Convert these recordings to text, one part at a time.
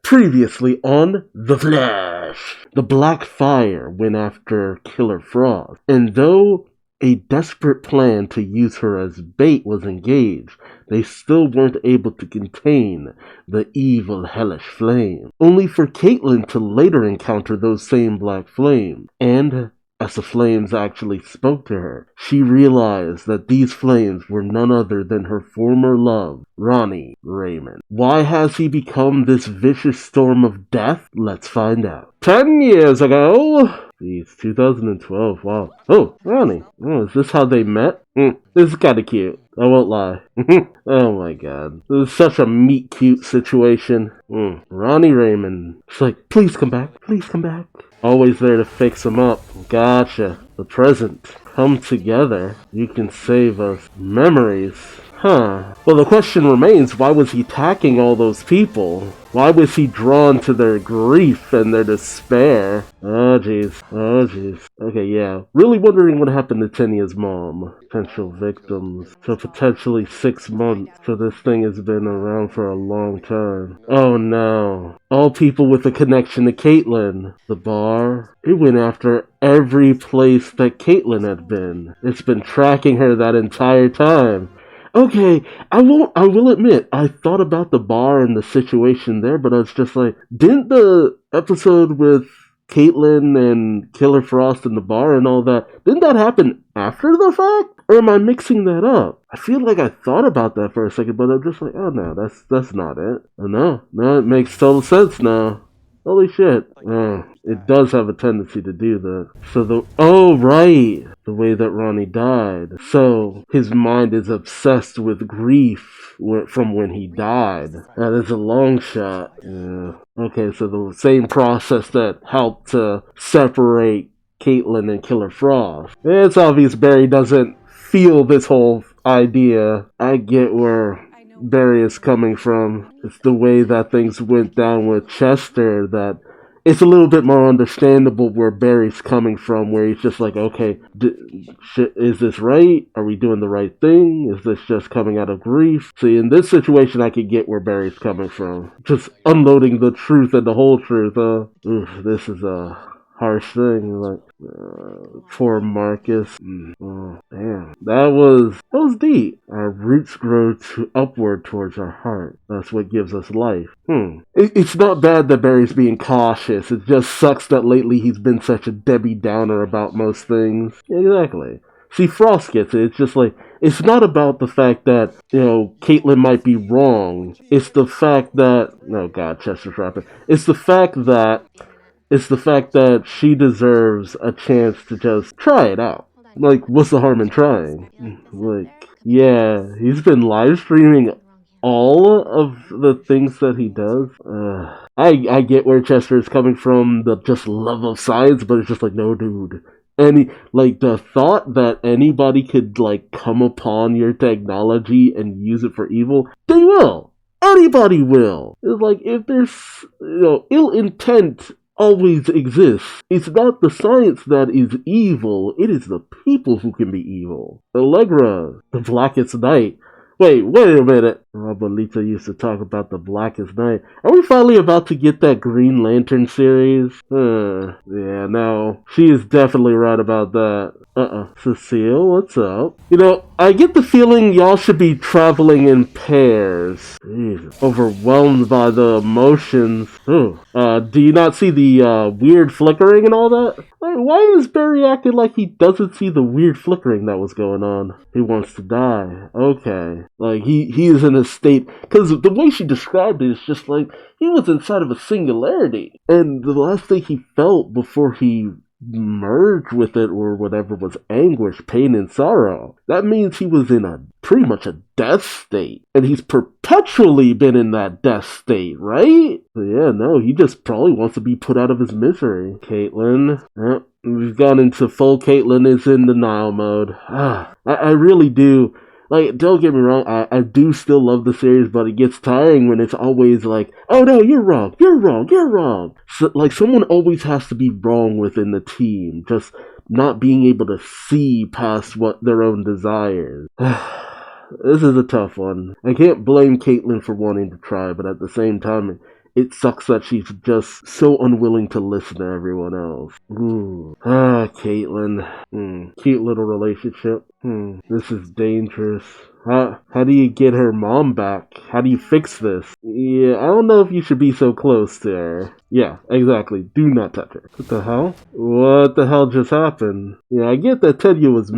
Previously on The Flash, the Black Fire went after Killer Frost, and though a desperate plan to use her as bait was engaged, they still weren't able to contain the evil hellish flame, only for Caitlin to later encounter those same black flames, and as the flames actually spoke to her, she realized that these flames were none other than her former love, Ronnie Raymond. Why has he become this vicious storm of death? Let's find out. 10 years ago! Jeez, 2012, wow. Oh, Ronnie. Oh, is this how they met? This is kinda cute. I won't lie. Oh my god. This is such a meet-cute situation. Ronnie Raymond. It's like, please come back. Please come back. Always there to fix him up. Gotcha. The present. Come together. You can save us. Memories. Huh. Well, the question remains, why was he attacking all those people? Why was he drawn to their grief and their despair? Oh, jeez. Oh, jeez. Okay, yeah. Really wondering what happened to Tenia's mom. Potential victims. So potentially 6 months. So this thing has been around for a long time. Oh, no. All people with a connection to Caitlin. The bar. It went after every place that Caitlin had been. It's been tracking her that entire time. Okay, I will admit, I thought about the bar and the situation there, but I was just like, didn't the episode with Caitlin and Killer Frost in the bar and all that, didn't that happen after the fact? Or am I mixing that up? I feel like I thought about that for a second, but I'm just like, oh no, that's not it. Oh, no, it makes total sense now. Holy shit. It does have a tendency to do that. So right! The way that Ronnie died. So, his mind is obsessed with grief from when he died. That is a long shot. Yeah. Okay, so the same process that helped to separate Caitlin and Killer Frost. It's obvious Barry doesn't feel this whole idea. I get where Barry is coming from. It's the way that things went down with Chester that it's a little bit more understandable where Barry's coming from, where he's just like, okay, is this right? Are we doing the right thing? Is this just coming out of grief? See, in this situation, I could get where Barry's coming from. Just unloading the truth and the whole truth. This is a harsh thing. Like, poor Marcus. Oh, damn. That was deep. Our roots grow upward towards our heart. That's what gives us life. It's not bad that Barry's being cautious. It just sucks that lately he's been such a Debbie Downer about most things. Exactly. See, Frost gets it. It's just like, it's not about the fact that, Caitlin might be wrong. It's the fact that, oh god, Chester's rapping. It's the fact that she deserves a chance to just try it out. Like, what's the harm in trying? Like, yeah, he's been live streaming all of the things that he does. I get where Chester is coming from, the just love of science, but it's just like, no, dude. The thought that anybody could, come upon your technology and use it for evil, they will. Anybody will. It's like, if there's, ill intent always exists. It's not the science that is evil, it is the people who can be evil. Allegra, the Blackest Night. Wait a minute. Robolita used to talk about the Blackest Night. Are we finally about to get that Green Lantern series? Yeah, no. She is definitely right about that. Cecile, what's up? I get the feeling y'all should be traveling in pairs. Jeez, overwhelmed by the emotions. Do you not see the weird flickering and all that? Why is Barry acting like he doesn't see the weird flickering that was going on? He wants to die. Okay. He is in a state, because the way she described it is just like, he was inside of a singularity. And the last thing he felt before he merged with it or whatever was anguish, pain, and sorrow. That means he was in pretty much a death state. And he's perpetually been in that death state, right? So yeah, no, he just probably wants to be put out of his misery. Caitlin. We've gone into full Caitlin is in denial mode. I really do. Don't get me wrong, I do still love the series, but it gets tiring when it's always like, oh no, you're wrong. So, someone always has to be wrong within the team, just not being able to see past what their own desires. This is a tough one. I can't blame Caitlin for wanting to try, but at the same time, it sucks that she's just so unwilling to listen to everyone else. Ooh. Caitlin. Cute little relationship. This is dangerous. How do you get her mom back? How do you fix this? Yeah, I don't know if you should be so close to her. Yeah, exactly. Do not touch her. What the hell? What the hell just happened? Yeah, I get that Tenya was...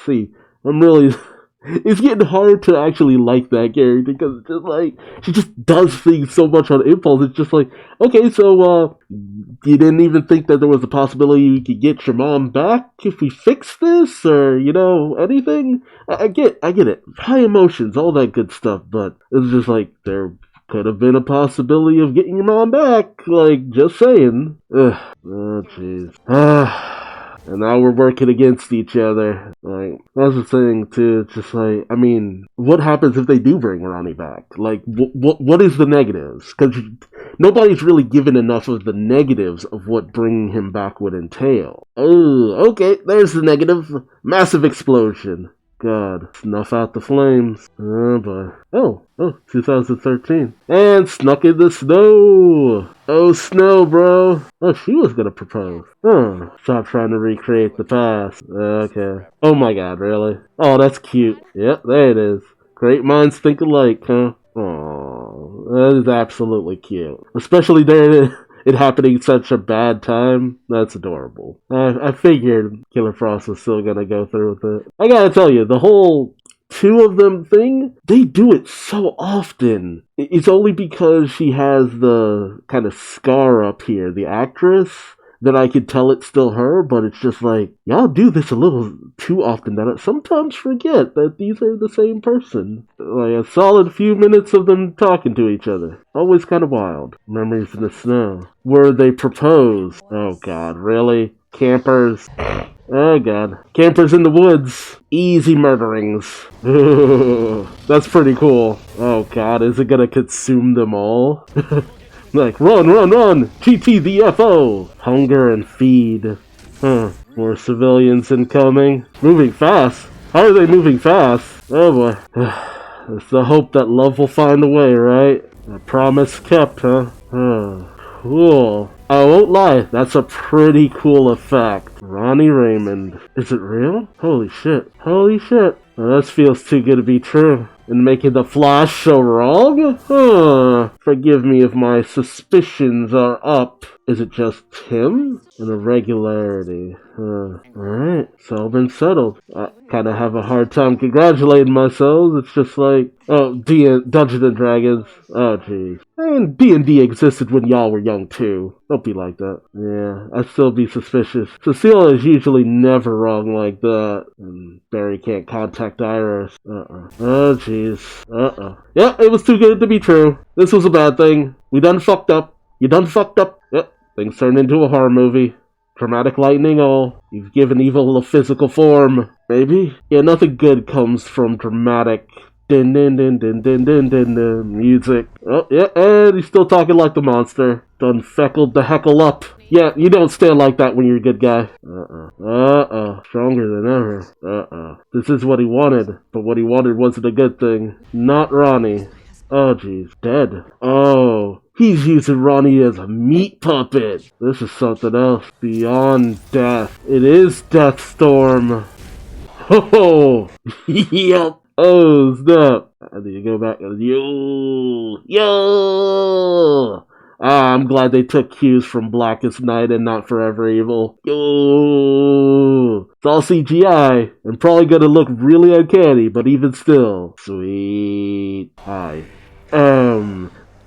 See, I'm really... It's getting hard to actually like that character because it's just like she just does things so much on impulse. It's just like, okay, so you didn't even think that there was a possibility you could get your mom back if we fix this, or anything. I get it. High emotions, all that good stuff, but it's just like there could have been a possibility of getting your mom back. Like, just saying. Ugh. Oh, jeez. And now we're working against each other. Like, that's the thing, too. It's just like, I mean, what happens if they do bring Ronnie back? Like, what is the negatives? Because nobody's really given enough of the negatives of what bringing him back would entail. Oh, okay, there's the negative. Massive explosion. God, snuff out the flames. Oh, boy. Oh, 2013. And snuck in the snow. Oh, snow, bro. Oh, she was gonna propose. Stop trying to recreate the past. Okay. Oh my god, really? Oh, that's cute. Yep, there it is. Great minds think alike, huh? Oh, that is absolutely cute. Especially it happening at such a bad time. That's adorable. I figured Killer Frost was still gonna go through with it. I gotta tell you, the whole two of them thing, they do it so often. It's only because she has the kind of scar up here, the actress, that I could tell it's still her, but it's just like, y'all do this a little too often that I sometimes forget that these are the same person. Like a solid few minutes of them talking to each other. Always kind of wild. Memories in the snow. Where they propose. Oh god, really? Campers. Oh god. Campers in the woods. Easy murderings. That's pretty cool. Oh god, is it gonna consume them all? Like, run! GTDFO! Hunger and feed. More civilians incoming. Moving fast? How are they moving fast? Oh boy. It's the hope that love will find a way, right? A promise kept, huh? Cool. I won't lie, that's a pretty cool effect. Ronnie Raymond. Is it real? Holy shit. This feels too good to be true. And making the Flash so wrong? Forgive me if my suspicions are up. Is it just him? An irregularity. Alright, it's all been settled. I kinda have a hard time congratulating myself. It's just like, Dungeons and Dragons. Oh, jeez. And D&D existed when y'all were young, too. Don't be like that. Yeah, I'd still be suspicious. Cecile is usually never wrong like that. And Barry can't contact Iris. Oh, jeez. Yeah, it was too good to be true. This was a bad thing. We done fucked up. You done fucked up. Yep, things turned into a horror movie. Dramatic lightning all. You've given evil a physical form. Maybe? Yeah, nothing good comes from dramatic din din din din din din din din music. Oh, yeah, and he's still talking like the monster. Done feckled the heckle up. Yeah, you don't stand like that when you're a good guy. Stronger than ever. This is what he wanted, but what he wanted wasn't a good thing. Not Ronnie. Oh, jeez. Dead. Oh, he's using Ronnie as a meat puppet. This is something else. Beyond death. It is Deathstorm. Oh, yep. Oh, snap. I need to go back. Yo. I'm glad they took cues from Blackest Night and not Forever Evil. Yo. It's all CGI and probably gonna look really uncanny, but even still. Sweet. Hi.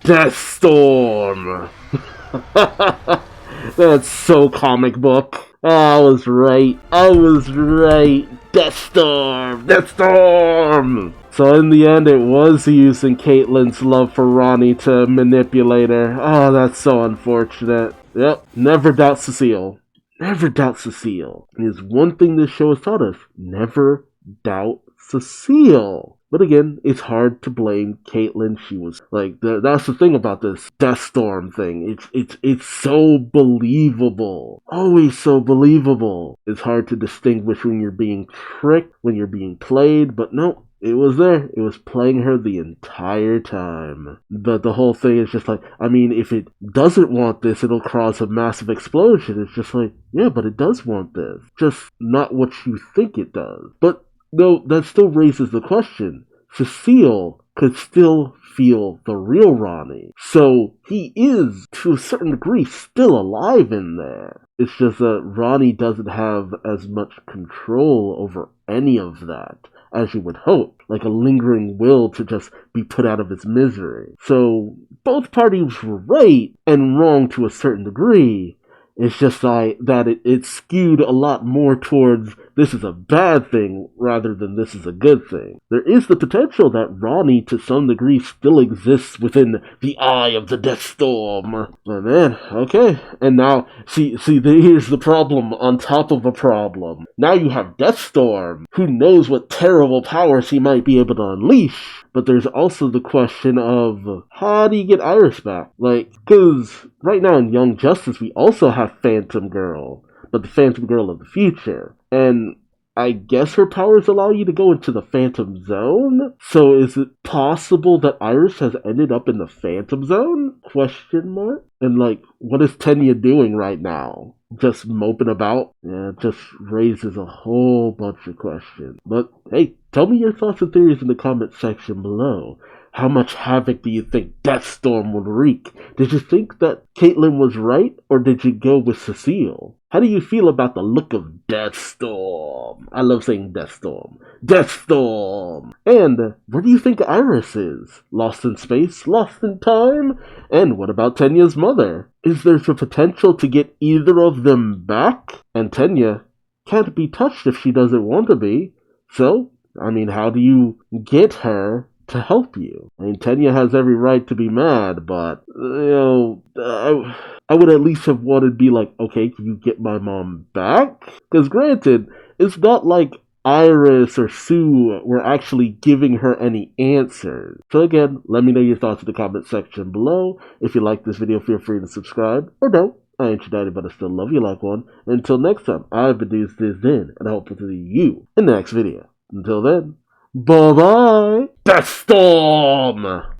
Deathstorm. That's so comic book. I was right. Deathstorm! So in the end, it was using Caitlin's love for Ronnie to manipulate her. Oh, that's so unfortunate. Yep, never doubt Cecile. Is one thing this show has taught us. Never doubt Cecile. But again, it's hard to blame Caitlyn. She was like, that's the thing about this Deathstorm thing. It's so believable. Always so believable. It's hard to distinguish when you're being tricked, when you're being played, but no. It was there. It was playing her the entire time. But the whole thing is just like, I mean, if it doesn't want this, it'll cause a massive explosion. It's just like, yeah, but it does want this. Just not what you think it does. But no, that still raises the question. Cecile could still feel the real Ronnie. So he is, to a certain degree, still alive in there. It's just that Ronnie doesn't have as much control over any of that as you would hope, like a lingering will to just be put out of its misery. So both parties were right and wrong to a certain degree. It's just like that it skewed a lot more towards this is a bad thing rather than this is a good thing. There is the potential that Ronnie to some degree still exists within the eye of the Deathstorm. But man, okay. And now, see, here's the problem on top of a problem. Now you have Deathstorm, who knows what terrible powers he might be able to unleash. But there's also the question of, how do you get Iris back? Like, because right now in Young Justice, we also have Phantom Girl, but the Phantom Girl of the future. And I guess her powers allow you to go into the Phantom Zone? So is it possible that Iris has ended up in the Phantom Zone? Question mark? And like, what is Tenya doing right now? Just moping about? Yeah, it just raises a whole bunch of questions. But hey, tell me your thoughts and theories in the comment section below. How much havoc do you think Deathstorm would wreak? Did you think that Caitlyn was right, or did you go with Cecile? How do you feel about the look of Deathstorm? I love saying Deathstorm. Deathstorm! And where do you think Iris is? Lost in space? Lost in time? And what about Tenya's mother? Is there the potential to get either of them back? And Tenya can't be touched if she doesn't want to be. So, I mean, how do you get her to help you? I mean, Tenya has every right to be mad, but, I would at least have wanted to be like, okay, can you get my mom back? Because granted, it's not like Iris or Sue were actually giving her any answers. So again, let me know your thoughts in the comment section below. If you like this video, feel free to subscribe, or don't. I ain't united, but I still love you like one. Until next time, I've been Duuz-Diz-Din, and I hope to see you in the next video. Until then, bye-bye! Deathstorm!